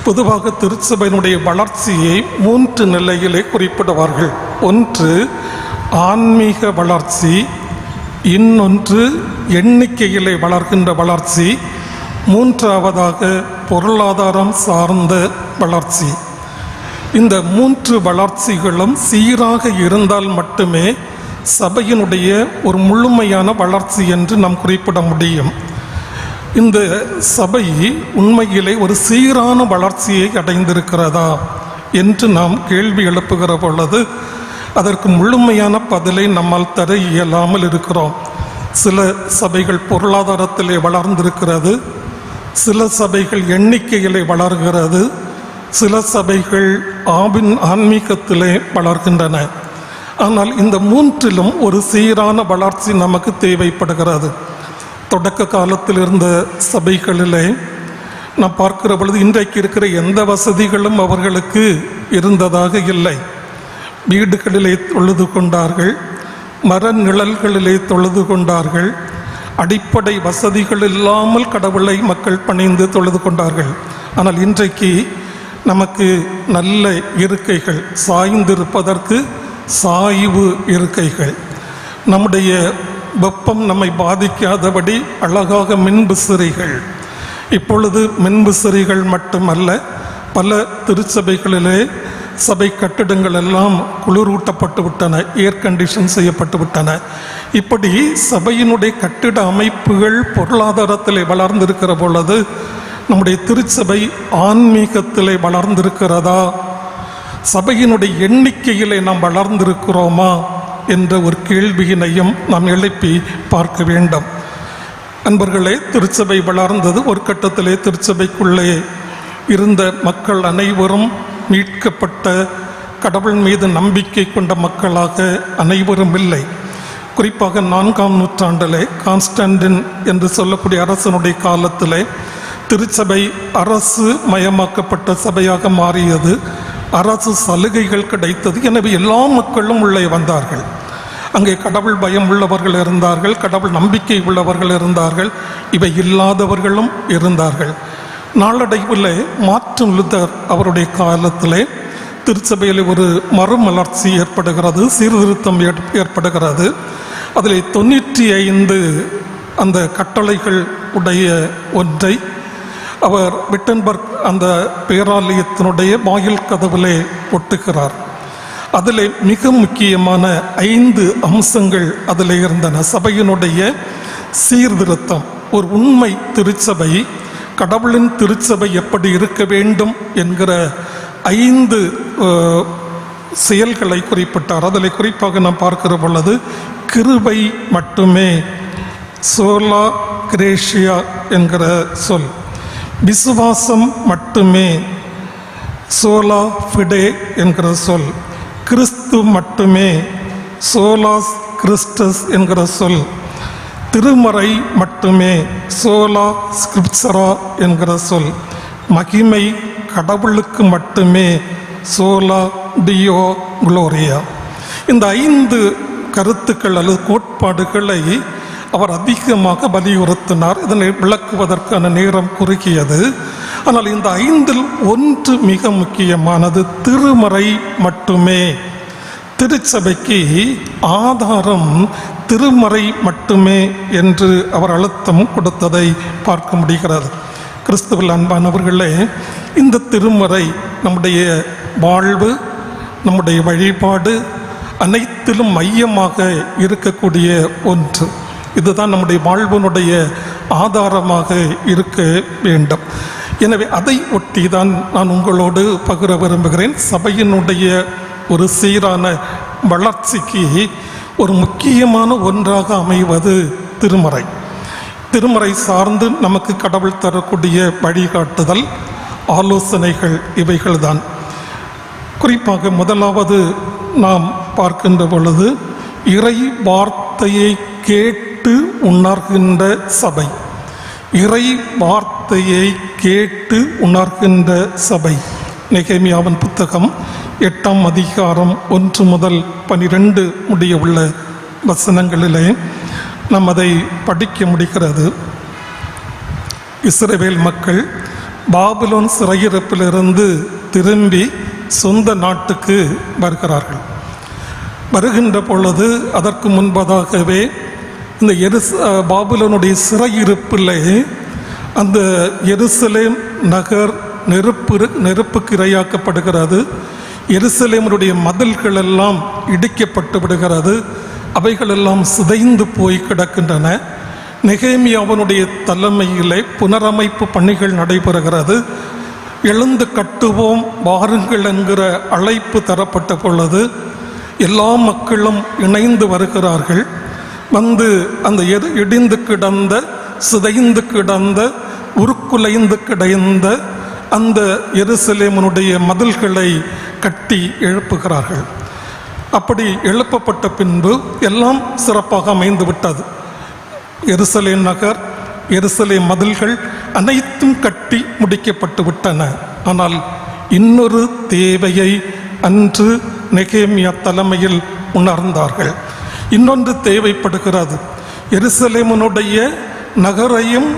பொதுவாக திருச்சபையினுடைய வளர்ச்சியை 3 நிலையிலே குறிப்பிடுவார்கள். ஒன்று ஆன்மீக வளர்ச்சி, இன்னொன்று எண்ணிக்கையிலே வளர்கின்ற வளர்ச்சி, மூன்றாவதாக பொருளாதாரம் சார்ந்த வளர்ச்சி. இந்த 3 வளர்ச்சிகளும் சீராக இருந்தால் மட்டுமே சபையினுடைய ஒரு முழுமையான வளர்ச்சி என்று நாம் குறிப்பிட முடியும். இந்த சபை உண்மையிலே ஒரு சீரான வளர்ச்சியை அடைந்திருக்கிறதா என்று நாம் கேள்வி எழுப்புகிற பொழுது அதற்கு முழுமையான பதிலை நம்மால் தர இயலாமல் இருக்கிறோம். சில சபைகள் பொருளாதாரத்திலே வளர்ந்திருக்கிறது, சில சபைகள் எண்ணிக்கையிலே வளர்கிறது, சில சபைகள் ஆன்மீகத்திலே வளர்கின்றன. ஆனால் இந்த 3லும் ஒரு சீரான வளர்ச்சி நமக்கு தேவைப்படுகிறது. தொடக்க காலத்தில் இருந்த சபைகளிலே நாம் பார்க்கிற பொழுது இன்றைக்கு இருக்கிற எந்த வசதிகளும் அவர்களுக்கு இருந்ததாக இல்லை. வீடுகளிலே தொழுது கொண்டார்கள், மர நிழல்களிலே தொழுது கொண்டார்கள், அடிப்படை வசதிகள் இல்லாமல் கடவுளை மக்கள் பணிந்து தொழுது கொண்டார்கள். ஆனால் இன்றைக்கு நமக்கு நல்ல இருக்கைகள், சாய்ந்திருப்பதற்கு சாய்வு இருக்கைகள், நம்முடைய வெப்பம் நம்மை பாதிக்காதபடி அழகாக மின்விசிறிகள். இப்பொழுது மின்விசிறிகள் மட்டுமல்ல, பல திருச்சபைகளிலே சபை கட்டிடங்கள் எல்லாம் குளிரூட்டப்பட்டு விட்டன, ஏர் கண்டிஷன் செய்யப்பட்டு விட்டன. இப்படி சபையினுடைய கட்டிட அமைப்புகள் பொருளாதாரத்திலே வளர்ந்திருக்கிற பொழுது நம்முடைய திருச்சபை ஆன்மீகத்திலே வளர்ந்திருக்கிறதா, சபையினுடைய எண்ணிக்கையிலே நாம் வளர்ந்திருக்கிறோமா என்ற ஒரு கேள்வியினையும் நாம் எழுப்பி பார்க்க வேண்டும். அன்பர்களே, திருச்சபை வளர்ந்தது. ஒரு கட்டத்திலே திருச்சபைக்குள்ளே இருந்த மக்கள் அனைவரும் மீட்கப்பட்ட கடவுள் மீது நம்பிக்கை கொண்ட மக்களாக அனைவரும் இல்லை. குறிப்பாக 4ஆம் நூற்றாண்டிலே கான்ஸ்டன்டின் என்று சொல்லக்கூடிய அரசனுடைய காலத்திலே திருச்சபை அரசு மயமாக்கப்பட்ட சபையாக மாறியது. அரசு சலுகைகள் கிடைத்தது. எனவே எல்லா மக்களும் உள்ளே வந்தார்கள். அங்கே கடவுள் பயம் உள்ளவர்கள் இருந்தார்கள், கடவுள் நம்பிக்கை உள்ளவர்கள் இருந்தார்கள், இவை இல்லாதவர்களும் இருந்தார்கள். நாளடைவில் மார்ட்டின் லூத்தர் அவருடைய காலத்திலே திருச்சபையில் ஒரு மறுமலர்ச்சி ஏற்படுகிறது, சீர்திருத்தம் ஏற்படுகிறது. அதில் 95 அந்த கட்டளைகள் உடைய ஒன்றை அவர் விட்டன்பர்க் அந்த பேராலயத்தினுடைய வாயில் கதவிலே ஒட்டுகிறார். அதில் மிக முக்கியமான 5 அம்சங்கள் அதில் இருந்தன. சபையினுடைய சீர்திருத்தம், ஒரு உண்மை திருச்சபை, கடவுளின் திருச்சபை எப்படி இருக்க வேண்டும் என்கிற 5 செயல்களை குறிப்பிட்டார். அதில் குறிப்பாக நாம் பார்க்கிற பொழுது கிருபை மட்டுமே, சோலா கிரேஷியா என்கிற சொல், விசுவாசம் மட்டுமே, சோலா ஃபிடே என்கிற சொல், கிறிஸ்து மட்டுமே, சோலாஸ் கிறிஸ்டஸ் என்கிற சொல், திருமறை மட்டுமே, சோலா ஸ்கிரிப்சரா என்கிற சொல், மகிமை கடவுளுக்கு மட்டுமே, சோலா டியோ குளோரியா. இந்த 5 கருத்துக்கள் அல்லது கோட்பாடுகளை அவர் அதிகமாக வலியுறுத்தினார். இதனை விளக்குவதற்கான நேரம் குறுகியது. ஆனால் இந்த 5ல் ஒன்று மிக முக்கியமானது, திருமறை மட்டுமே. திருச்சபைக்கு ஆதாரம் திருமறை மட்டுமே என்று அவர் அழுத்தம் கொடுத்ததை பார்க்க முடிகிறது. கிறிஸ்துவில் அன்பானவர்களே, இந்த திருமறை நம்முடைய வாழ்வு, நம்முடைய வழிபாடு அனைத்திலும் மையமாக இருக்கக்கூடிய ஒன்று. இதுதான் நம்முடைய வாழ்வினுடைய ஆதாரமாக இருக்க வேண்டும். எனவே அதை ஒட்டி தான் நான் உங்களோடு பகிர விரும்புகிறேன். சபையினுடைய ஒரு சீரான வளர்ச்சிக்கு ஒரு முக்கியமான ஒன்றாக அமைவது திருமறை. திருமறை சார்ந்து நமக்கு கடவுள் தரக்கூடிய வழிகாட்டுதல், ஆலோசனைகள் இவைகள்தான். குறிப்பாக முதலாவது நாம் பார்க்கின்ற பொழுது இறை வார்த்தையை கேட்டு உணர்கின்ற சபை. இறை வார்த்தையை கேட்டு உணர்கின்ற சபை. நெகேமியாவின் புத்தகம் 8ஆம் அதிகாரம் 1 முதல் 12 முடிய உள்ள வசனங்களிலே நாம் அதை படிக்க முடிகிறது. இஸ்ரவேல் மக்கள் பாபிலோன் சிறையிருப்பிலிருந்து திரும்பி சொந்த நாட்டுக்கு வருகிறார்கள். வருகின்ற பொழுது அதற்கு முன்பதாகவே இந்த பாபிலோனுடைய சிறையிருப்பிலே அந்த எருசலேம் நகர் நெருப்புக்கு இரையாக்கப்படுகிறது. எருசலேமுடைய மதில்கள் எல்லாம் இடிக்கப்பட்டு விடுகிறது. அவைகளெல்லாம் சிதைந்து போய் கிடக்கின்றன. நெகேமியாவினுடைய தலைமையிலே புனரமைப்பு பணிகள் நடைபெறுகிறது. எழுந்து கட்டுவோம் வாருங்கள் என்கிற அழைப்பு தரப்பட்ட பொழுது எல்லா மக்களும் இணைந்து வருகிறார்கள். வந்து அந்த இடிந்து கிடந்த, சிதைந்து கிடந்த, உருக்குலைந்து கிடந்த அந்த எருசலேமுடைய மதில்களை கட்டி எழுப்புகிறார்கள். அப்படி எழுப்பப்பட்ட பின்பு எல்லாம் சிறப்பாக அமைந்து விட்டது. எருசலேம் நகர், எருசலேம் மதில்கள் அனைத்தும் கட்டி முடிக்கப்பட்டு விட்டன. ஆனால் இன்னொரு தேவையை அன்று நெகேமியா தலைமையில் உணர்ந்தார்கள். இன்னொன்று தேவைப்படுகிறது. எருசலேமுடைய நகரையும்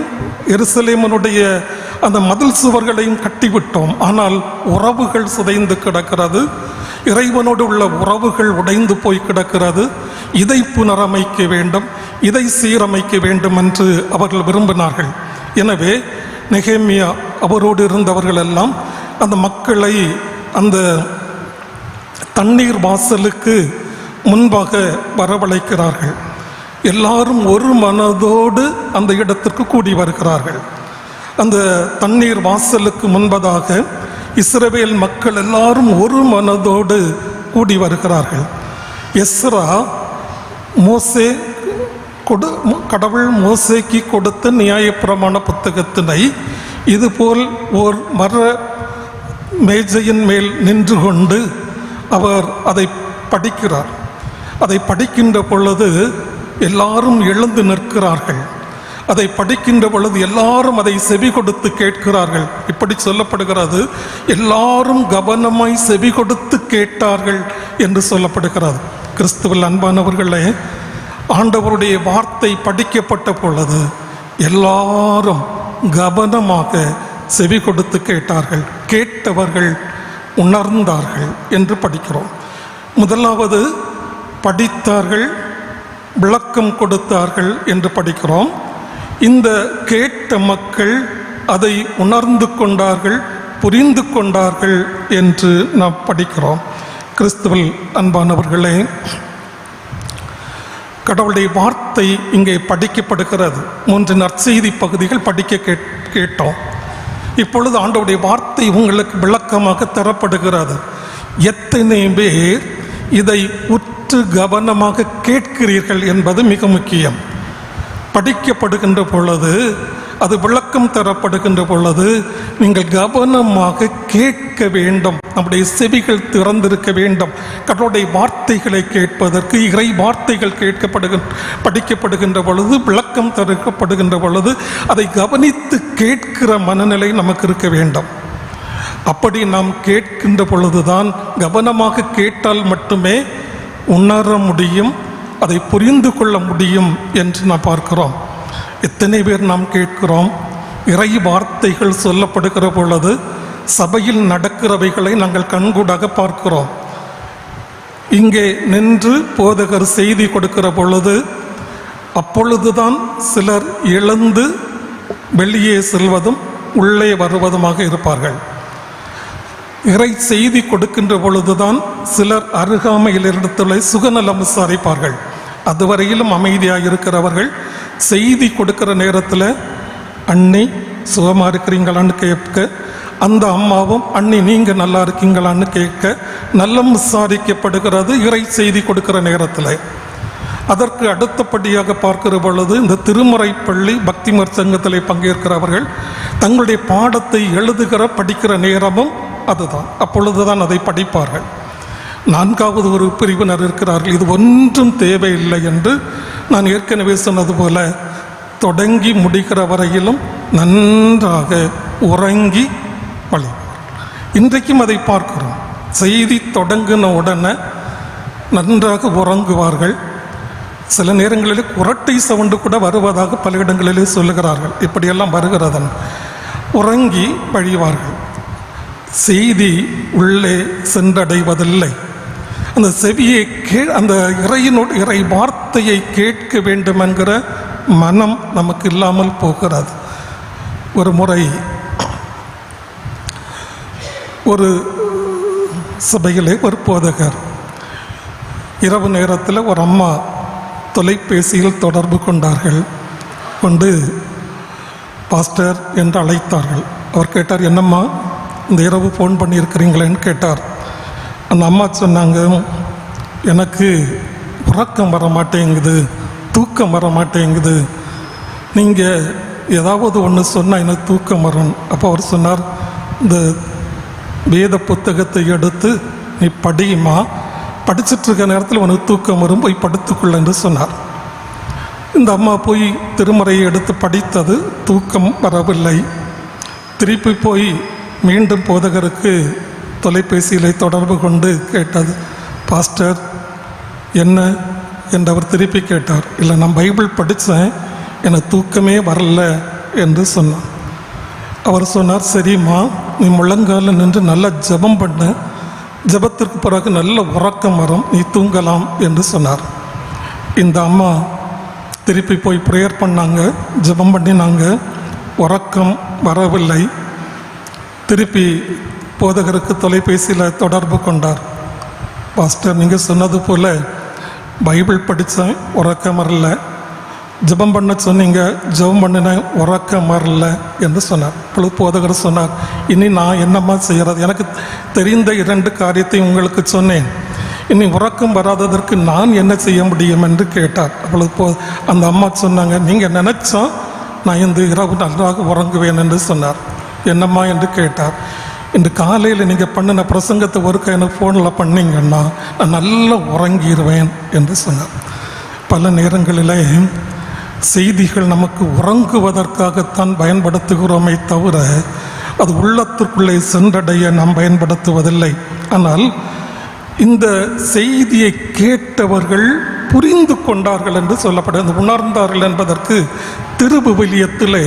எருசலேமுடைய அந்த மதில் சுவர்களையும் கட்டிவிட்டோம். ஆனால் உறவுகள் சிதைந்து கிடக்கிறது. இறைவனோடு உள்ள உறவுகள் உடைந்து போய் கிடக்கிறது. இதை புனரமைக்க வேண்டும், இதை சீரமைக்க வேண்டும் என்று அவர்கள் விரும்பினார்கள். எனவே நெகேமியா அவரோடு இருந்தவர்கள் எல்லாம் அந்த மக்களை அந்த தண்ணீர் வாசலுக்கு முன்பாக வரவழைக்கிறார்கள். எல்லாரும் ஒரு மனதோடு அந்த இடத்திற்கு கூடி வருகிறார்கள். அந்த தண்ணீர் வாசலுக்கு முன்பதாக இஸ்ரவேல் மக்கள் எல்லாரும் ஒரு மனதோடு கூடி வருகிறார்கள். எஸ்ரா கடவுள் மோசேக்கு கொடுத்த நியாயப்பிரமாண புத்தகத்தினை இதுபோல் ஓர் மர மேஜையின் மேல் நின்று கொண்டு அவர் அதை படிக்கிறார். அதை படிக்கின்ற பொழுது எல்லாரும் எழுந்து நிற்கிறார்கள். அதை படிக்கின்ற பொழுது எல்லாரும் அதை செவி கொடுத்து கேட்கிறார்கள். இப்படி சொல்லப்படுகிறது, எல்லாரும் கவனமாய் செவி கொடுத்து கேட்டார்கள் என்று சொல்லப்படுகிறது. கிறிஸ்துவில் அன்பானவர்களே, ஆண்டவருடைய வார்த்தை படிக்கப்பட்ட பொழுது எல்லாரும் கவனமாக செவி கொடுத்து கேட்டார்கள். கேட்டவர்கள் உணர்ந்தார்கள் என்று படிக்கிறோம். முதலாவது படித்தார்கள், விளக்கம் கொடுத்தார்கள் என்று படிக்கிறோம். இந்த கேட்ட மக்கள் அதை உணர்ந்து கொண்டார்கள், புரிந்து கொண்டார்கள் என்று நாம் படிக்கிறோம். கிறிஸ்துவில் அன்பானவர்களே, கடவுளுடைய வார்த்தை இங்கே படிக்கப்படுகிறது. 3 நற்செய்தி பகுதிகள் படிக்க கேட்டோம். இப்பொழுது ஆண்டவருடைய வார்த்தை உங்களுக்கு விளக்கமாக தரப்படுகிறது. எத்தனை பேர் இதை உற்று கவனமாக கேட்கிறீர்கள் என்பது மிக முக்கியம். படிக்கப்படுகின்ற பொழுது, அது விளக்கம் தரப்படுகின்ற பொழுது நீங்கள் கவனமாக கேட்க வேண்டும். நம்முடைய செவிகள் திறந்திருக்க வேண்டும். கடவுளுடைய வார்த்தைகளை கேட்பதற்கு, இறை வார்த்தைகள் படிக்கப்படுகின்ற பொழுது, விளக்கம் தரப்படுகின்ற பொழுது அதை கவனித்து கேட்கிற மனநிலை நமக்கு இருக்க வேண்டும். அப்படி நாம் கேட்கின்ற பொழுதுதான், கவனமாக கேட்டால் மட்டுமே உணர முடியும், அதை புரிந்து கொள்ள முடியும் என்று நாம் பார்க்கிறோம். எத்தனை பேர் நாம் கேட்கிறோம்? இறை வார்த்தைகள் சொல்லப்படுகிற பொழுது சபையில் நடக்கிறவைகளை நாங்கள் கண்கூடாக பார்க்கிறோம். இங்கே நின்று போதகர் செய்தி கொடுக்கிற பொழுது அப்பொழுதுதான் சிலர் எழுந்து வெளியே செல்வதும் உள்ளே வருவதுமாக இருப்பார்கள். இறை செய்தி கொடுக்கின்ற பொழுதுதான் சிலர் அருகாமையில் இடத்துல சுகநலம் விசாரிப்பார்கள். அதுவரையிலும் அமைதியாக இருக்கிறவர்கள் செய்தி கொடுக்கிற நேரத்தில் அண்ணி சுகமாக இருக்கிறீங்களான்னு கேட்க, அந்த அம்மாவும் அண்ணி நீங்கள் நல்லா இருக்கீங்களான்னு கேட்க நலம் விசாரிக்கப்படுகிறது இறை செய்தி கொடுக்கிற நேரத்தில். அதற்கு அடுத்தபடியாக பார்க்கிற பொழுது இந்த திருமறை பள்ளி பக்திமர் சங்கத்தில் பங்கேற்கிறவர்கள் தங்களுடைய பாடத்தை எழுதுகிற படிக்கிற நேரமும் அதுதான். அப்பொழுதுதான் அதை படிப்பார்கள். 4வது ஒரு பிரிவினர் இருக்கிறார்கள். இது ஒன்றும் தேவையில்லை என்று நான் ஏற்கனவே சொன்னது போல தொடங்கி முடிக்கிற வரையிலும் நன்றாக உறங்கி வழி. இன்றைக்கும் அதை பார்க்கிறோம். செய்தி தொடங்கின உடனே நன்றாக உறங்குவார்கள். சில நேரங்களில் குரட்டை சவுண்டு கூட வருவதாக பல இடங்களிலே சொல்லுகிறார்கள். இப்படியெல்லாம் வருகிறதன். உறங்கி வழிவார்கள். செய்தி உள்ளே சென்றடைவதில்லை. அந்த செவியை அந்த இறை வார்த்தையை கேட்க வேண்டும் என்கிற மனம் நமக்கு இல்லாமல் போகிறது. ஒரு முறை ஒரு சபையிலே ஒரு போதகர் இரவு நேரத்தில் ஒரு அம்மா தொலைபேசியில் தொடர்பு கொண்டு பாஸ்டர் என்று அழைத்தார்கள். அவர் கேட்டார், என்னம்மா இந்த இரவு ஃபோன் பண்ணியிருக்கிறீங்களேன்னு கேட்டார். அந்த அம்மா சொன்னாங்க, எனக்கு உறக்கம் வர மாட்டேங்குது, தூக்கம் வர மாட்டேங்குது, நீங்கள் ஏதாவது ஒன்று சொன்னால் எனக்கு தூக்கம் வரும். அப்போ அவர் சொன்னார், இந்த வேத புத்தகத்தை எடுத்து நீ படியுமா, படிச்சுட்ருக்க நேரத்தில் உனக்கு தூக்கம் வரும், போய் படுத்துக்கொள்ள என்று சொன்னார். இந்த அம்மா போய் திருமறையை எடுத்து படித்தது, தூக்கம் வரவில்லை. திருப்பி போய் மீண்டும் போதகருக்கு தொலைபேசியில் தொடர்பு கொண்டு கேட்டது, பாஸ்டர் என்ன என்று அவர் திருப்பி கேட்டார். இல்லை, நான் பைபிள் படித்தேன், எனக்கு தூக்கமே வரல என்று சொன்னார். அவர் சொன்னார், சரிம்மா, நீ முழங்கால நின்று நல்லா ஜெபம் பண்ண, ஜெபத்திற்கு பிறகு நல்ல உறக்கம் வரும், நீ தூங்கலாம் என்று சொன்னார். இந்த அம்மா திருப்பி போய் ப்ரேயர் பண்ணாங்க, ஜெபம் பண்ணினாங்க, உறக்கம் வரவில்லை. திருப்பி போதகருக்கு தொலைபேசியில் தொடர்பு கொண்டார். பாஸ்டர், நீங்கள் சொன்னது போல் பைபிள் படித்தேன், உறக்கம் வரல, ஜெபம் பண்ண சொன்னீங்க, ஜெபம் பண்ணினேன், உறக்கம் வரல என்று சொன்னார். இப்பொழுது போதகர் சொன்னார், இனி நான் என்னம்மா செய்கிறது, எனக்கு தெரிந்த 2 காரியத்தை உங்களுக்கு சொன்னேன், இனி உறக்கம் வராததற்கு நான் என்ன செய்ய முடியும் என்று கேட்டார். அப்பொழுது அந்த அம்மா சொன்னாங்க, நீங்கள் நினைச்சா நான் இந்த இரவு நன்றாக உறங்குவேன் என்று சொன்னார். என்னம்மா என்று கேட்டார். இன்று காலையில் நீங்கள் பண்ணின பிரசங்கத்தை ஒருக்க எனக்கு ஃபோனில் பண்ணிங்கன்னா நான் நல்லா உறங்கிடுவேன் என்று சொன்னார். பல நேரங்களிலே செய்திகள் நமக்கு உறங்குவதற்காகத்தான் பயன்படுத்துகிறோமே தவிர அது உள்ளத்திற்குள்ளே சென்றடைய நாம் பயன்படுத்துவதில்லை. ஆனால் இந்த செய்தியை கேட்டவர்கள் புரிந்து கொண்டார்கள் என்று சொல்லப்படுகிறது. உணர்ந்தார்கள் என்பதற்கு திருவிவிலியத்திலே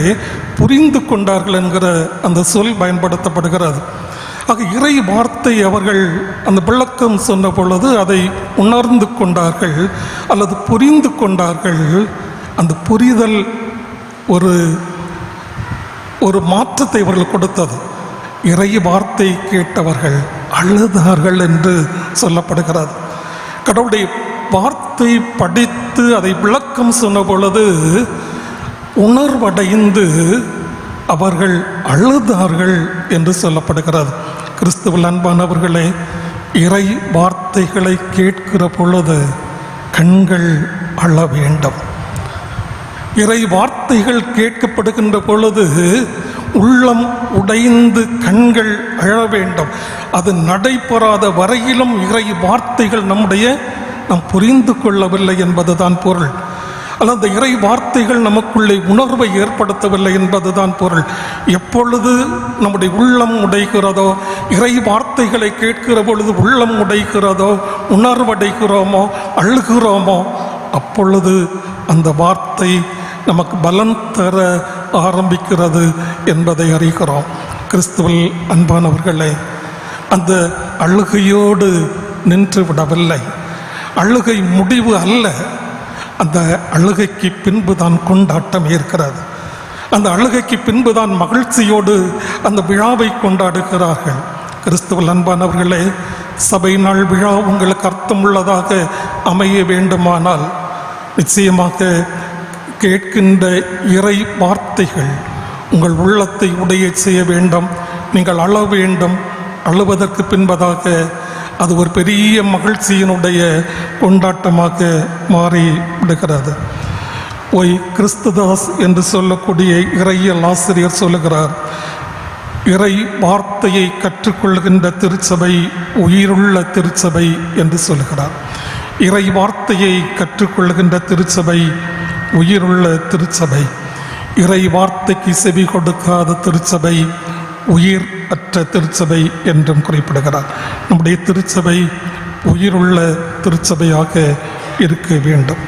புரிந்து கொண்டார்கள் என்கிற அந்த சொல் பயன்படுத்தப்படுகிறது. ஆக இறை வார்த்தை அவர்கள் அந்த விளக்கம் சொன்ன பொழுது அதை உணர்ந்து கொண்டார்கள் அல்லது புரிந்து கொண்டார்கள். அந்த புரிதல் ஒரு மாற்றத்தை அவர்கள் கொடுத்தது. இறை வார்த்தை கேட்டவர்கள் அழுதார்கள் என்று சொல்லப்படுகிறது. கடவுளுடைய வார்த்தை படித்து அதை விளக்கம் சொன்ன பொழுது உணர்வடைந்து அவர்கள் அழுதார்கள் என்று சொல்லப்படுகிறது. கிறிஸ்துவில் அன்பானவர்களே, இறை வார்த்தைகளை கேட்கிற பொழுது கண்கள் அழ வேண்டும். இறை வார்த்தைகள் கேட்கப்படுகின்ற பொழுது உள்ளம் உடைந்து கண்கள் அழ வேண்டும். அது நடைபெறாத வரையிலும் இறை வார்த்தைகள் நாம் புரிந்து கொள்ளவில்லை என்பதுதான் பொருள். அல்லது அந்த இறை வார்த்தைகள் நமக்குள்ளே உணர்வை ஏற்படுத்தவில்லை என்பதுதான் பொருள். எப்பொழுது நம்முடைய உள்ளம் உடைகிறதோ, இறை வார்த்தைகளை கேட்கிற பொழுது உள்ளம் உடைகிறதோ, உணர்வடைகிறோமோ, அழுகிறோமோ, அப்பொழுது அந்த வார்த்தை நமக்கு பலன் தர ஆரம்பிக்கிறது என்பதை அறிகிறோம். கிறிஸ்துவில் அன்பானவர்களே, அந்த அழுகையோடு நின்று விடவில்லை. அழுகை முடிவு அல்ல. அந்த அழுகைக்கு பின்பு தான் கொண்டாட்டம் இருக்கிறது. அந்த அழுகைக்கு பின்பு தான் மகிழ்ச்சியோடு அந்த விழாவை கொண்டாடுகிறார்கள். கிறிஸ்துவில் அன்பானவர்களே, சபை நாள் விழா உங்களுக்கு அர்த்தமுள்ளதாக அமைய வேண்டுமானால் நிச்சயமாக கேட்கின்ற இறை வார்த்தைகள் உங்கள் உள்ளத்தை உடைய செய்ய வேண்டும். நீங்கள் அழ வேண்டும். அழுவதற்கு பின்பதாக அது ஒரு பெரிய மகிழ்ச்சியினுடைய கொண்டாட்டமாக மாறி விடுகிறது. ஒய் கிறிஸ்துதாஸ் என்று சொல்லக்கூடிய இறையியல் ஆசிரியர் சொல்லுகிறார், இறை வார்த்தையை கற்றுக்கொள்கின்ற திருச்சபை உயிருள்ள திருச்சபை என்று சொல்கிறார். இறை வார்த்தையை கற்றுக்கொள்கின்ற திருச்சபை உயிருள்ள திருச்சபை. இறை வார்த்தைக்கு செவி கொடுக்காத திருச்சபை உயிர் அற்ற திருச்சபை என்றும் குறிப்பிடுகிறார். நம்முடைய திருச்சபை உயிருள்ள திருச்சபையாக இருக்க வேண்டும்.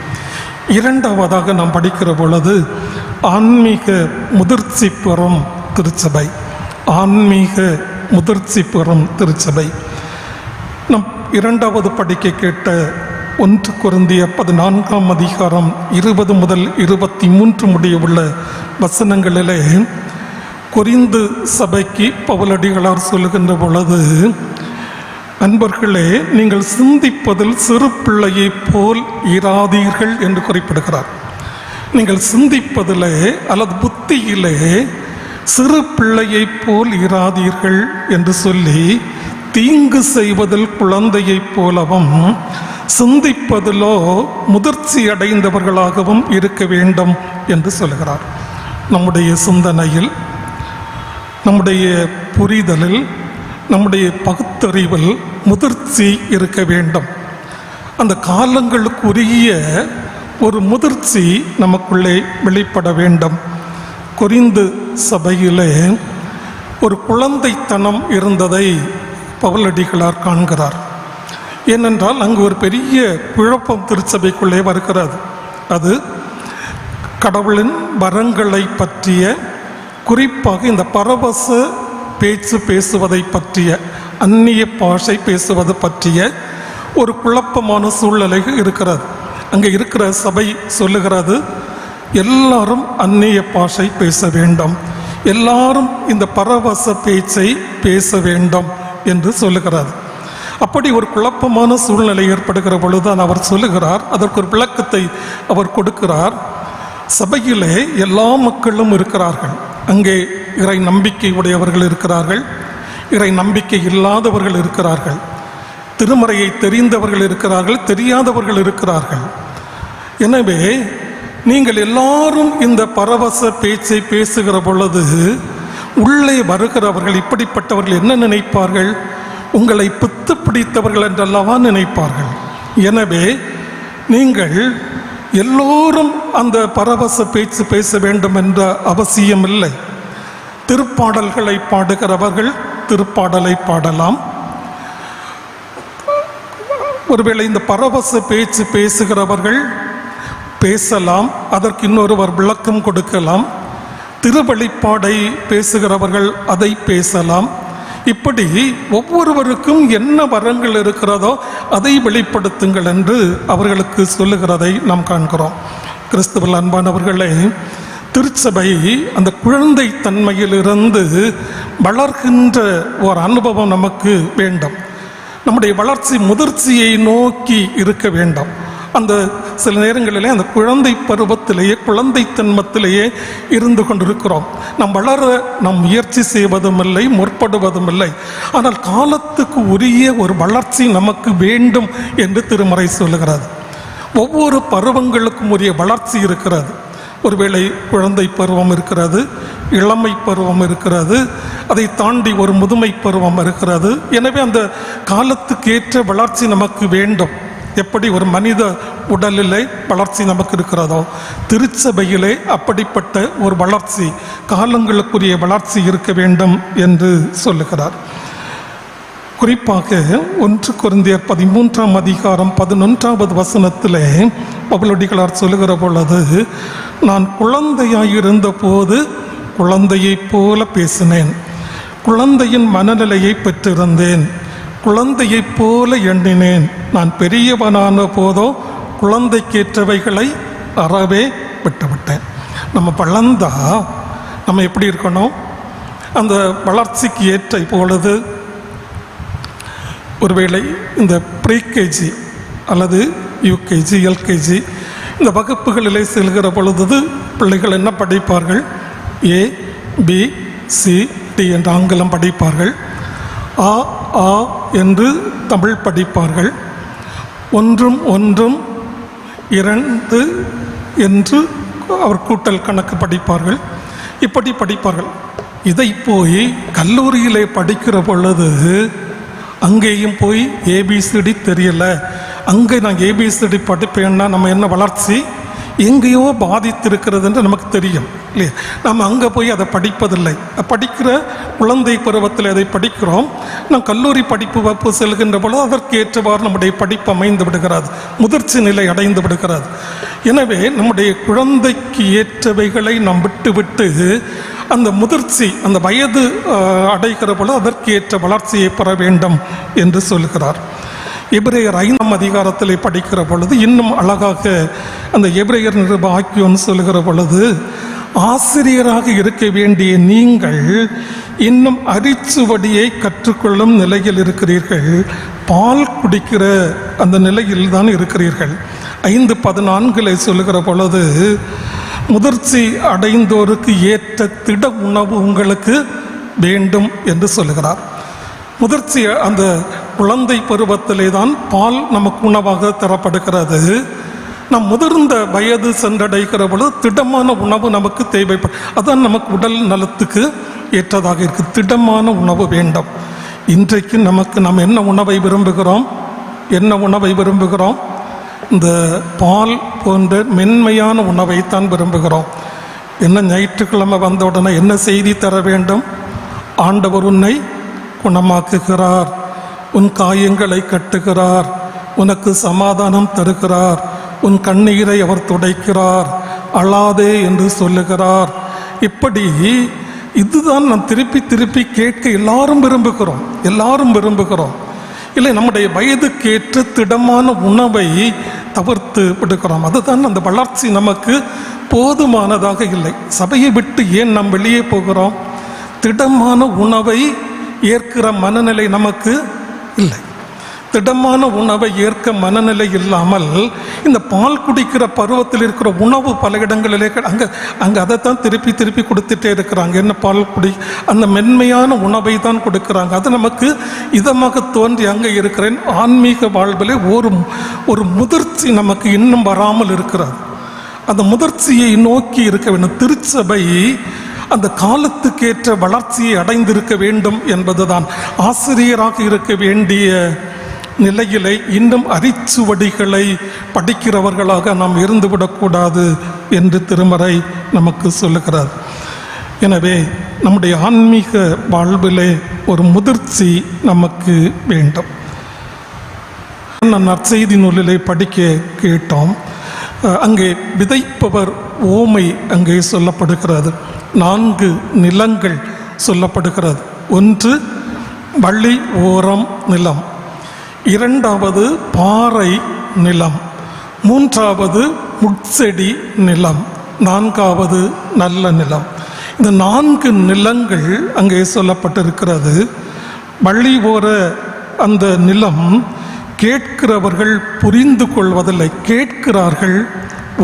இரண்டாவதாக நாம் படிக்கிற பொழுது ஆன்மீக முதிர்ச்சி பெறும் திருச்சபை, ஆன்மீக முதிர்ச்சி பெறும் திருச்சபை. நம் இரண்டாவது படிக்க கேட்ட 1 கொரிந்தியர் 14ஆம் அதிகாரம் 20 முதல் 23 முடிய உள்ள வசனங்களிலே கொரிந்து சபைக்கு பவுலடிகளார் சொல்லுகின்ற பொழுது, அன்பர்களே, நீங்கள் சிந்திப்பதில் சிறு பிள்ளையை போல் இராதீர்கள் என்று குறிப்பிடுகிறார். நீங்கள் சிந்திப்பதிலே அல்லது புத்தியிலே சிறு பிள்ளையை போல் இராதீர்கள் என்று சொல்லி, தீங்கு செய்வதில் குழந்தையைப் போலவும் சிந்திப்பதிலோ முதிர்ச்சி அடைந்தவர்களாகவும் இருக்க வேண்டும் என்று சொல்கிறார். நம்முடைய சிந்தனையில், நம்முடைய புரிதலில், நம்முடைய பகுத்தறிவில் முதிர்ச்சி இருக்க வேண்டும். அந்த காலங்களுக்குரிய ஒரு முதிர்ச்சி நமக்குள்ளே வெளிப்பட வேண்டும். கொரிந்து சபையிலே ஒரு குழந்தைத்தனம் இருந்ததை பவுலடிகளார் காண்கிறார். ஏனென்றால் அங்கு ஒரு பெரிய குழப்பம் திருச்சபைக்குள்ளே வருகிறது. அது கடவுளின் வரங்களை பற்றிய, குறிப்பாக இந்த பரவச பேச்சு பேசுவதை பற்றிய, அந்நிய பாஷை பேசுவது பற்றிய ஒரு குழப்பமான சூழ்நிலை இருக்கிறது. அங்கே இருக்கிற சபை சொல்லுகிறது, எல்லாரும் அந்நிய பாஷை பேச வேண்டும், எல்லாரும் இந்த பரவச பேச்சை பேச வேண்டும் என்று சொல்லுகிறார். அப்படி ஒரு குழப்பமான சூழ்நிலை ஏற்படுகிற பொழுதுதான் அவர் சொல்லுகிறார், அதற்கு ஒரு விளக்கத்தை அவர் கொடுக்கிறார். சபையிலே எல்லா மக்களும் இருக்கிறார்கள். அங்கே இறை நம்பிக்கை உடையவர்கள் இருக்கிறார்கள், இறை நம்பிக்கை இல்லாதவர்கள் இருக்கிறார்கள், திருமறையை தெரிந்தவர்கள் இருக்கிறார்கள், தெரியாதவர்கள் இருக்கிறார்கள். எனவே நீங்கள் எல்லாரும் இந்த பரவச பேச்சை பேசுகிற பொழுது உள்ளே வருகிறவர்கள், இப்படிப்பட்டவர்கள் என்ன நினைப்பார்கள்? உங்களை பித்து பிடித்தவர்கள் என்றல்லவா நினைப்பார்கள். எனவே நீங்கள் எல்லோரும் அந்த பரவச பேச்சு பேச வேண்டும் என்ற அவசியம் இல்லை. திருப்பாடல்களை பாடுகிறவர்கள் திருப்பாடலை பாடலாம். ஒருவேளை இந்த பரவச பேச்சு பேசுகிறவர்கள் பேசலாம், அதற்கு இன்னொருவர் விளக்கம் கொடுக்கலாம். திருவெளிப்பாடை பேசுகிறவர்கள் அதை பேசலாம். இப்படி ஒவ்வொருவருக்கும் என்ன வரங்கள் இருக்கிறதோ அதை வெளிப்படுத்துங்கள் என்று அவர்களுக்கு சொல்லுகிறதை நாம் காண்கிறோம். கிறிஸ்துவில் அன்பானவர்களே, திருச்சபை அந்த குழந்தை தன்மையிலிருந்து வளர்கின்ற ஒரு அனுபவம் நமக்கு வேண்டும். நம்முடைய வளர்ச்சி முதிர்ச்சியை நோக்கி இருக்க வேண்டும். அந்த சில நேரங்களிலே அந்த குழந்தை பருவத்திலேயே, குழந்தை தன்மத்திலேயே இருந்து கொண்டிருக்கிறோம். நாம் வளர நாம் முயற்சி செய்வதும் இல்லை, முற்படுவதும் இல்லை. ஆனால் காலத்துக்கு உரிய ஒரு வளர்ச்சி நமக்கு வேண்டும் என்று திருமறை சொல்லுகிறது. ஒவ்வொரு பருவங்களுக்கும் உரிய வளர்ச்சி இருக்கிறது. ஒருவேளை குழந்தை பருவம் இருக்கிறது, இளமை பருவம் இருக்கிறது, அதை தாண்டி ஒரு முதுமை பருவம் இருக்கிறது. எனவே அந்த காலத்துக்கு ஏற்ற வளர்ச்சி நமக்கு வேண்டும். எப்படி ஒரு மனித உடலிலே வளர்ச்சி நமக்கு இருக்கிறதோ, திருச்சபையிலே அப்படிப்பட்ட ஒரு வளர்ச்சி, காலங்களுக்குரிய வளர்ச்சி இருக்க வேண்டும் என்று சொல்லுகிறார். குறிப்பாக 1 கொரிந்தியர் 13ஆம் அதிகாரம் 11வது வசனத்திலே பவுலடிகளார் சொல்லுகிற பொழுது, நான் குழந்தையாயிருந்த போது குழந்தையைப் போல பேசினேன், குழந்தையின் மனநிலையை பெற்றிருந்தேன், குழந்தையைப் போல எண்ணினேன், நான் பெரியவனான போதோ குழந்தைக்கேற்றவைகளை அறவே விட்டுவிட்டேன். நம்ம வளர்ந்தா நம்ம எப்படி இருக்கணும்? அந்த வளர்ச்சிக்கு ஏற்ற இப்பொழுது ஒருவேளை இந்த ப்ரீகேஜி அல்லது யூகேஜி, எல்கேஜி இந்த வகுப்புகளிலே செல்கிற பொழுது பிள்ளைகள் என்ன படிப்பார்கள்? ஏ, பி, சி, டி என்ற ஆங்கிலம் படிப்பார்கள். ஆ, ஆ என்று தமிழ் படிப்பார்கள். ஒன்றும் ஒன்றும் இரண்டு என்று அவர் கூட்டல் கணக்கு படிப்பார்கள். இப்படி படிப்பார்கள். இதை போய் கல்லூரியிலே படிக்கிற பொழுது அங்கேயும் போய் ஏபிசிடி தெரியலை, அங்கே நான் ஏபிசிடி படிப்பேன்னா நம்ம என்ன வளர்ச்சி எங்கேயோ பாதித்திருக்கிறது என்று நமக்கு தெரியும் இல்லையா? நம்ம அங்கே போய் அதை படிப்பதில்லை. படிக்கிற குழந்தை பருவத்தில் அதை படிக்கிறோம். நாம் கல்லூரி படிப்பு வகுப்பு செல்கின்ற பொழுது அதற்கு ஏற்றவாறு நம்முடைய படிப்பு அமைந்து விடுகிறது, முதிர்ச்சி நிலை அடைந்து விடுகிறது. எனவே நம்முடைய குழந்தைக்கு ஏற்றவைகளை நாம் விட்டு அந்த முதிர்ச்சி, அந்த வயது அடைகிற பொழுது அதற்கேற்ற வளர்ச்சியை பெற வேண்டும் என்று சொல்கிறார். எபிரேயர் 5ஆம் அதிகாரத்தில் படிக்கிற பொழுது இன்னும் அழகாக அந்த எபிரேயர் நிருப ஆக்கியோன் சொல்கிற பொழுது, ஆசிரியராக இருக்க வேண்டிய நீங்கள் இன்னும் அரிச்சுவடியை கற்றுக்கொள்ளும் நிலையில் இருக்கிறீர்கள், பால் குடிக்கிற அந்த நிலையில் தான் இருக்கிறீர்கள். 5:14 சொல்லுகிற பொழுது, முதிர்ச்சி அடைந்தோருக்கு ஏற்ற திட உணவு உங்களுக்கு வேண்டும் என்று சொல்லுகிறார். முதிர்ச்சி அந்த குழந்தை பருவத்திலே தான் பால் நமக்கு உணவாக தரப்படுகிறது. நம் முதிர்ந்த வயது சென்றடைகிற பொழுது திடமான உணவு நமக்கு தேவைப்படும். அதான் நமக்கு உடல் நலத்துக்கு ஏற்றதாக இருக்குது. திடமான உணவு வேண்டும். இன்றைக்கு நாம் என்ன உணவை விரும்புகிறோம்? இந்த பால் போன்ற மென்மையான உணவை தான் விரும்புகிறோம். என்ன ஞாயிற்றுக்கிழமை வந்த உடனே என்ன செய்தி தர வேண்டும்? ஆண்டவர் உன்னை குணமாக்குகிறார், உன் காயங்களை கட்டுகிறார், உனக்கு சமாதானம் தருகிறார், உன் கண்ணீரை அவர் துடைக்கிறார், அழாதே என்று சொல்லுகிறார். இப்படி இதுதான் நாம் திருப்பி திருப்பி கேட்க எல்லாரும் விரும்புகிறோம். இல்லை, நம்முடைய வயதுக்கேற்ற திடமான உணவை தவிர்த்து விடுகிறோம். அதுதான் அந்த வளர்ச்சி நமக்கு போதுமானதாக இல்லை. சபையை விட்டு ஏன் நாம் வெளியே போகிறோம்? திடமான உணவை ஏற்கிற மனநிலை நமக்கு இல்லை. திடமான உணவை ஏற்க மனநிலை இல்லாமல் இந்த பால் குடிக்கிற பருவத்தில் இருக்கிற உணவு பல இடங்களிலே அங்கே அதைத்தான் திருப்பி கொடுத்துட்டே இருக்கிறாங்க. என்ன பால் குடி, அந்த மென்மையான உணவை தான் கொடுக்குறாங்க. அது நமக்கு இதமாக தோன்றி அங்கே இருக்கிறேன். ஆன்மீக வாழ்விலே ஒரு முதிர்ச்சி நமக்கு இன்னும் வராமல் இருக்கிறது. அந்த முதிர்ச்சியை நோக்கி இருக்க வேண்டும். திருச்சபை அந்த காலத்துக்கேற்ற வளர்ச்சியை அடைந்திருக்க வேண்டும் என்பதுதான். ஆசிரியராக இருக்க வேண்டிய நிலையிலே இன்னும் அரிச்சுவடிகளை படிக்கிறவர்களாக நாம் இருந்துவிடக்கூடாது என்று திருமறை நமக்கு சொல்லுகிறார். எனவே நம்முடைய ஆன்மீக வாழ்விலே ஒரு முதிர்ச்சி நமக்கு வேண்டும். நற்செய்தி நூலிலே படிக்க கேட்டோம். அங்கே விதைப்பவர் ஓமை அங்கே சொல்லப்படுகிறது. 4 நிலங்கள் சொல்லப்படுகிறது. ஒன்று வழி ஓரம் நிலம், 2வது பாறை நிலம், 3வது முட்செடி நிலம், 4வது நல்ல நிலம். இந்த 4 நிலங்கள் அங்கே சொல்லப்பட்டிருக்கிறது. வழி ஓர அந்த நிலம் கேட்கிறவர்கள் புரிந்து கொள்வதில்லை. கேட்கிறார்கள்,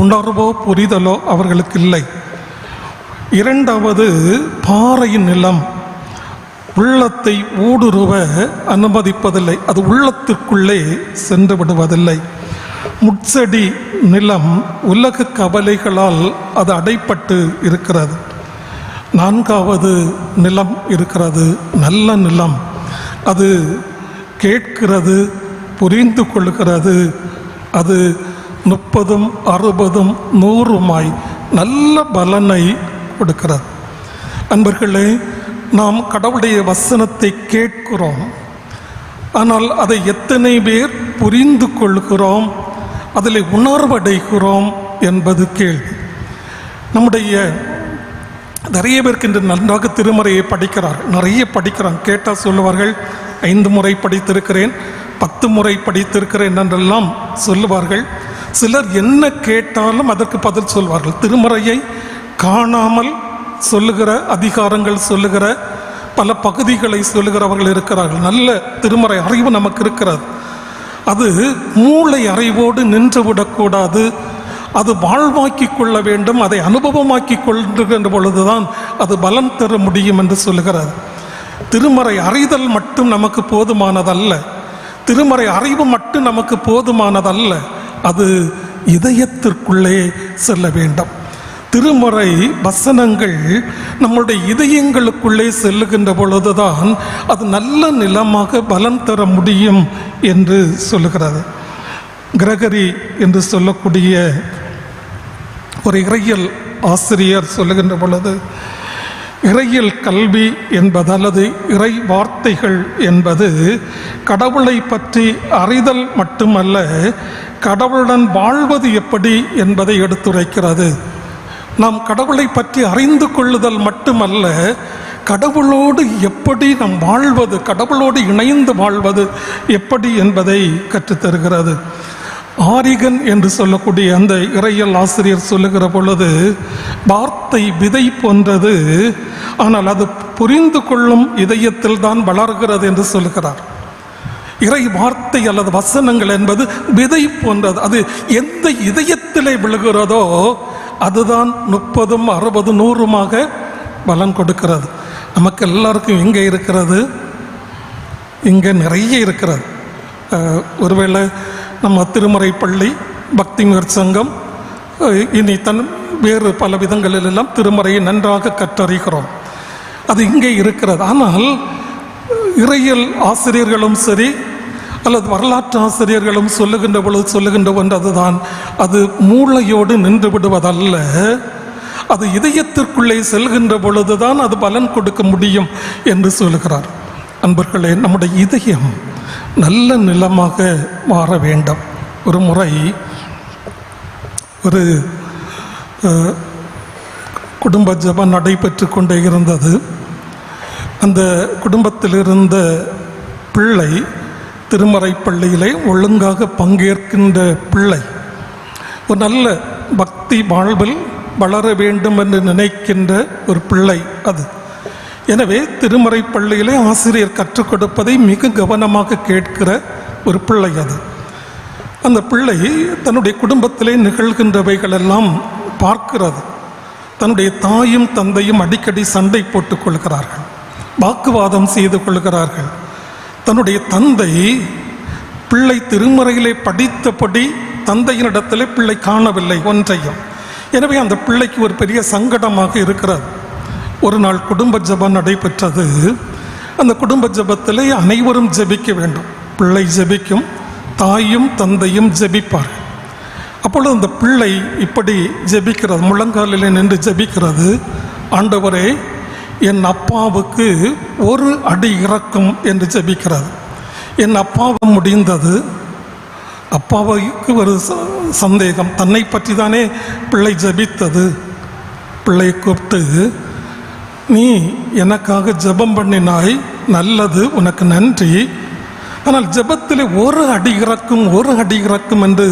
உணர்வோ புரிதலோ அவர்களுக்கு இல்லை. 2வது பாறை நிலம் உள்ளத்தை ஊடுருவ அனுமதிப்பதில்லை. அது உள்ளத்திற்குள்ளே சென்று விடுவதில்லை. முட்செடி நிலம் உலக கவலைகளால் அது அடைப்பட்டு இருக்கிறது. 4வது நிலம் இருக்கிறது நல்ல நிலம். அது கேட்கிறது, புரிந்து கொள்கிறது. அது 30, 60, 100 நல்ல பலனை கொடுக்கிறது. அன்பர்களே, நாம் கடவுளுடைய வசனத்தை கேட்கிறோம். ஆனால் அதை எத்தனை பேர் புரிந்து கொள்கிறோம், அதில் உணர்வடைகிறோம் என்பது கேள்வி. நம்முடைய நிறைய பேருக்கு இன்று நன்றாக திருமறையை படிக்கிறார்கள். நிறைய படிக்கிறாங்க. கேட்டால் சொல்லுவார்கள், 5 முறை படித்திருக்கிறேன், 10 முறை படித்திருக்கிறேன் என்றெல்லாம் சொல்லுவார்கள். சிலர் என்ன கேட்டாலும் அதற்கு பதில் சொல்வார்கள். திருமறையை காணாமல் சொல்லுகிற, அதிகாரங்கள் சொல்லுகிற, பல பகுதிகளை சொல்லுகிறவர்கள் இருக்கிறார்கள். நல்ல திருமறை அறிவு நமக்கு இருக்கிறது. அது மூளை அறிவோடு நின்று விடக்கூடாது. அது வாழ்வாக்கி கொள்ள வேண்டும். அதை அனுபவமாக்கி கொள்கின்ற பொழுதுதான் அது பலம் தர முடியும் என்று சொல்லுகிறது. திருமறை அறிதல் மட்டும் நமக்கு போதுமானதல்ல. திருமறை அறிவு மட்டும் நமக்கு போதுமானதல்ல. அது இதயத்திற்குள்ளே செல்ல வேண்டும். திருமறை வசனங்கள் நம்முடைய இதயங்களுக்குள்ளே செல்லுகின்ற பொழுதுதான் அது நல்ல நிலமாக பலம் தர முடியும் என்று சொல்லுகிறது. கிரகரி என்று சொல்லக்கூடிய ஒரு இறையியல் ஆசிரியர் சொல்லுகின்ற பொழுது, இறையியல் கல்வி என்பது அல்லது இறை வார்த்தைகள் என்பது கடவுளை பற்றி அறிதல் மட்டுமல்ல, கடவுளுடன் வாழ்வது எப்படி என்பதை எடுத்துரைக்கிறது. நாம் கடவுளை பற்றி அறிந்து கொள்ளுதல் மட்டுமல்ல, கடவுளோடு எப்படி நாம் வாழ்வது, கடவுளோடு இணைந்து வாழ்வது எப்படி என்பதை கற்றுத்தருகிறது. ஆரிகன் என்று சொல்லக்கூடிய அந்த இறையியல் ஆசிரியர் சொல்லுகிற பொழுது, வார்த்தை விதை போன்றது, ஆனால் அது புரிந்து கொள்ளும் இதயத்தில் தான் வளர்கிறது என்று சொல்லுகிறார். இறை வார்த்தை அல்லது வசனங்கள் என்பது விதை போன்றது. அது எந்த இதயத்திலே விழுகிறதோ அதுதான் 30, 60, 100மாக பலன் கொடுக்கிறது. நமக்கு எல்லாருக்கும் எங்கே இருக்கிறது? இங்கே நிறைய இருக்கிறது. ஒருவேளை நம்ம திருமறை பள்ளி, பக்தி சங்கம், இனி வேறு பல விதங்களிலெல்லாம் திருமறையை நன்றாக கற்றறிகிறோம். அது இங்கே இருக்கிறது. ஆனால் இறையியல் ஆசிரியர்களும் சரி அல்லது வரலாற்று ஆசிரியர்களும் சொல்லுகின்ற ஒன்று அதுதான், அது மூளையோடு நின்று விடுவதல்ல, அது இதயத்திற்குள்ளே செல்கின்ற பொழுதுதான் அது பலன் கொடுக்க முடியும் என்று சொல்லுகிறார். அன்பர்களே, நம்முடைய இதயம் நல்ல நிலமாக மாற வேண்டும். ஒரு முறை ஒரு குடும்ப ஜெபம் நடைபெற்று கொண்டே இருந்தது. அந்த குடும்பத்தில் இருந்த பிள்ளை திருமறை பள்ளியிலே ஒழுங்காக பங்கேற்கின்ற பிள்ளை, ஒரு நல்ல பக்தி வாழ்வில் வளர வேண்டும் என்று நினைக்கின்ற ஒரு பிள்ளை அது. எனவே திருமறை பள்ளியிலே ஆசிரியர் கற்றுக் கொடுப்பதை மிக கவனமாக கேட்கிற ஒரு பிள்ளை அது. அந்த பிள்ளை தன்னுடைய குடும்பத்திலே நிகழ்கின்றவைகளெல்லாம் பார்க்கிறது. தன்னுடைய தாயும் தந்தையும் அடிக்கடி சண்டை போட்டுக் கொள்கிறார்கள், வாக்குவாதம் செய்து கொள்கிறார்கள். தன்னுடைய தந்தை பிள்ளை திருமறையிலே படித்தபடி தந்தையினிடத்திலே பிள்ளை காணவில்லை ஒன்றையும். எனவே அந்த பிள்ளைக்கு ஒரு பெரிய சங்கடமாக இருக்கிறது. ஒரு நாள் குடும்ப ஜெபம் நடைபெற்றது. அந்த குடும்ப ஜெபத்திலே அனைவரும் ஜெபிக்க வேண்டும். பிள்ளை ஜெபிக்கும், தாயும் தந்தையும் ஜெபிப்பார்கள். அப்பொழுது அந்த பிள்ளை இப்படி ஜெபிக்கிறது, முழங்காலிலே நின்று ஜெபிக்கிறது. ஆண்டவரே, என் அப்பாவுக்கு ஒரு அடி இறக்கும் என்று ஜெபிக்கிறது. என் அப்பாவும் முடிந்தது. அப்பாவுக்கு ஒரு சந்தேகம், தன்னை பற்றி தானே பிள்ளை ஜெபித்தது. பிள்ளையை கூப்பிட்டு, நீ எனக்காக ஜெபம் பண்ணினாய், நல்லது, உனக்கு நன்றி. ஆனால் ஜெபத்திலே ஒரு அடி இறக்கும் என்று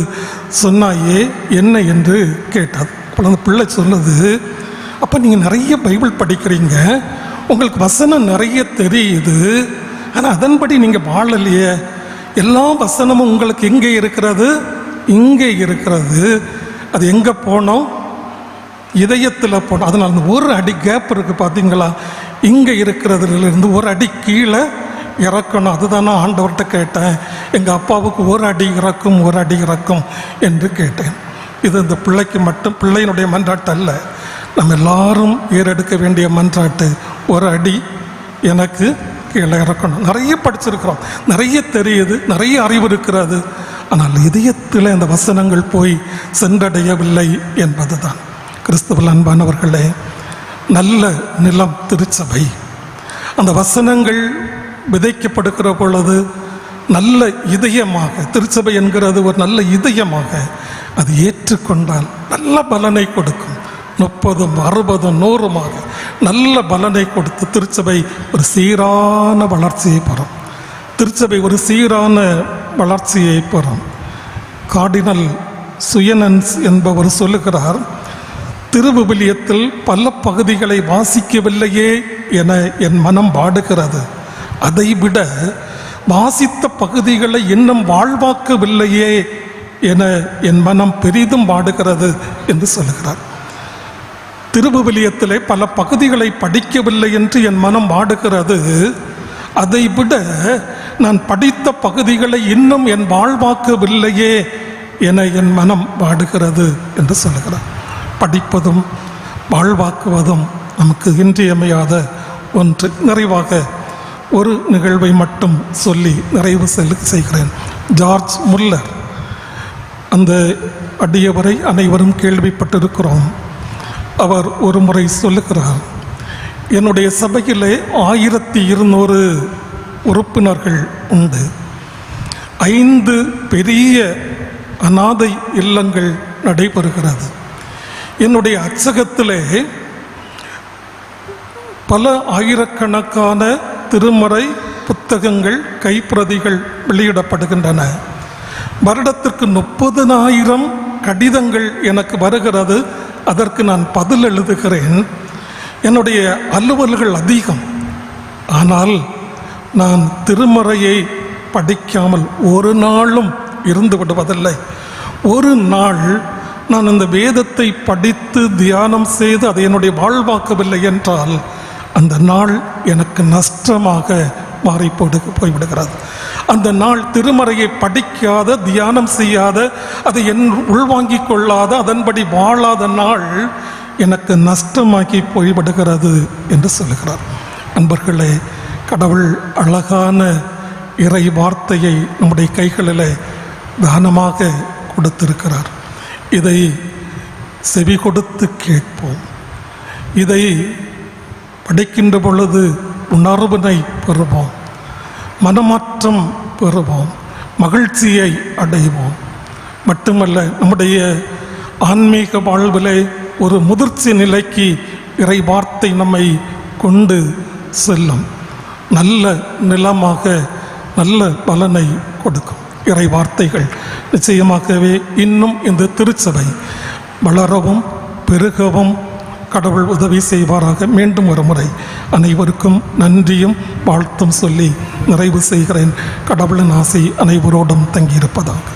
சொன்னாயே, என்ன என்று கேட்டது. அப்போ அந்த பிள்ளை சொன்னது, அப்போ நீங்கள் நிறைய பைபிள் படிக்கிறீங்க, உங்களுக்கு வசனம் நிறைய தெரியுது, ஆனால் அதன்படி நீங்கள் வாழலையே. எல்லா வசனமும் உங்களுக்கு எங்கே இருக்கிறது? இங்கே இருக்கிறது. அது எங்கே போனோம்? இதயத்தில் போனோம். அதனால் அந்த ஒரு அடி கேப் இருக்குது பார்த்தீங்களா, இங்கே இருக்கிறதுலேருந்து ஒரு அடி கீழே இறக்கணும். அதுதான் நான் ஆண்டவர்கிட்ட கேட்டேன், எங்கள் அப்பாவுக்கு ஒரு அடி இறக்கும் என்று கேட்டேன். இது இந்த பிள்ளைக்கு மட்டும், பிள்ளையினுடைய மன்றாட்டு அல்ல, நம்ம எல்லாரும் ஏறெடுக்க வேண்டிய மன்றாட்டு. ஒரு அடி எனக்கு கீழே இறக்கணும். நிறைய படிச்சிருக்கிறோம், நிறைய தெரியுது, நிறைய அறிவு இருக்கிறது, ஆனால் இதயத்தில் அந்த வசனங்கள் போய் சென்றடையவில்லை என்பது தான். கிறிஸ்துவில் அன்பானவர்களே, நல்ல நிலம் திருச்சபை. அந்த வசனங்கள் விதைக்கப்படுகிற பொழுது நல்ல இதயமாக, திருச்சபை என்கிறது ஒரு நல்ல இதயமாக அது ஏற்றுக்கொண்டால் நல்ல பலனை கொடுக்கும். 30, 60, 100மாக நல்ல பலனை கொடுத்து திருச்சபை ஒரு சீரான வளர்ச்சியை பெறும். திருச்சபை ஒரு சீரான வளர்ச்சியை பெறும். கார்டினல் சுயனன்ஸ் என்பவர் சொல்லுகிறார், திருவிவிலியத்தில் பல பகுதிகளை வாசிக்கவில்லையே என என் மனம் வாடுகிறது, அதைவிட வாசித்த பகுதிகளை இன்னும் வாழ்வாக்கவில்லையே என என் மனம் பெரிதும் வாடுகிறது என்று சொல்லுகிறார். திருவிவிலியத்திலே பல பகுதிகளை படிக்கவில்லை என்று என் மனம் வாடுகிறது, அதைவிட நான் படித்த பகுதிகளை இன்னும் என் வாழ்வாக்கவில்லையே என என் மனம் வாடுகிறது என்று சொல்லுகிறார். படிப்பதும் வாழ்வாக்குவதும் நமக்கு இன்றியமையாத ஒன்று. நிறைவாக ஒரு நிகழ்வை மட்டும் சொல்லி நிறைவு செய்கிறேன். ஜார்ஜ் முல்லர், அந்த அடியவரை அனைவரும் கேள்விப்பட்டிருக்கிறோம். அவர் ஒரு முறை சொல்லுகிறார், என்னுடைய சபையிலே 1200 உறுப்பினர்கள் உண்டு. 5 பெரிய அநாதை இல்லங்கள் நடைபெறுகிறது. என்னுடைய அச்சகத்திலே பல ஆயிரக்கணக்கான திருமறை புத்தகங்கள் கைப்பிரதிகள் வெளியிடப்படுகின்றன. வருடத்திற்கு 30,000 கடிதங்கள் எனக்கு வருகிறது. அதற்கு நான் பதில் எழுதுகிறேன். என்னுடைய அலுவல்கள் அதிகம். ஆனால் நான் திருமறையை படிக்காமல் ஒரு நாளும் இருந்து விடுவதில்லை. ஒரு நாள் நான் இந்த வேதத்தை படித்து தியானம் செய்து அதை என்னுடைய வாழ்வாக்கவில்லை என்றால் அந்த நாள் எனக்கு நஷ்டமாக மாறி போய்விடுகிறது. அந்த நாள் திருமறையை படிக்காத, தியானம் செய்யாத, அதை உள்வாங்கிக் கொள்ளாத, அதன்படி வாழாத நாள் எனக்கு நஷ்டமாக்கி போய்விடுகிறது என்று சொல்கிறார். அன்பர்களே, கடவுள் அழகான இறை வார்த்தையை நம்முடைய கைகளில் தானமாக கொடுத்திருக்கிறார். இதை செவி கொடுத்து கேட்போம். இதை படிக்கின்ற பொழுது உணர்வினை பெறுவோம், மனமாற்றம் பெறுவோம், மகிழ்ச்சியை அடைவோம். மட்டுமல்ல, நம்முடைய ஆன்மீக வாழ்விலே ஒரு முதிர்ச்சி நிலைக்கு இறை வார்த்தை நம்மை கொண்டு செல்லும். நல்ல நிலமாக நல்ல பலனை கொடுக்கும் இறை வார்த்தைகள். நிச்சயமாகவே இன்னும் இந்த திருச்சபை வளரவும் பெருகவும் கடவுள் உதவி செய்வாராக. மீண்டும் ஒரு முறை அனைவருக்கும் நன்றியும் வாழ்த்தும் சொல்லி நிறைவு செய்கிறேன். கடவுளின் ஆசை அனைவரோடும் தங்கியிருப்பதாக.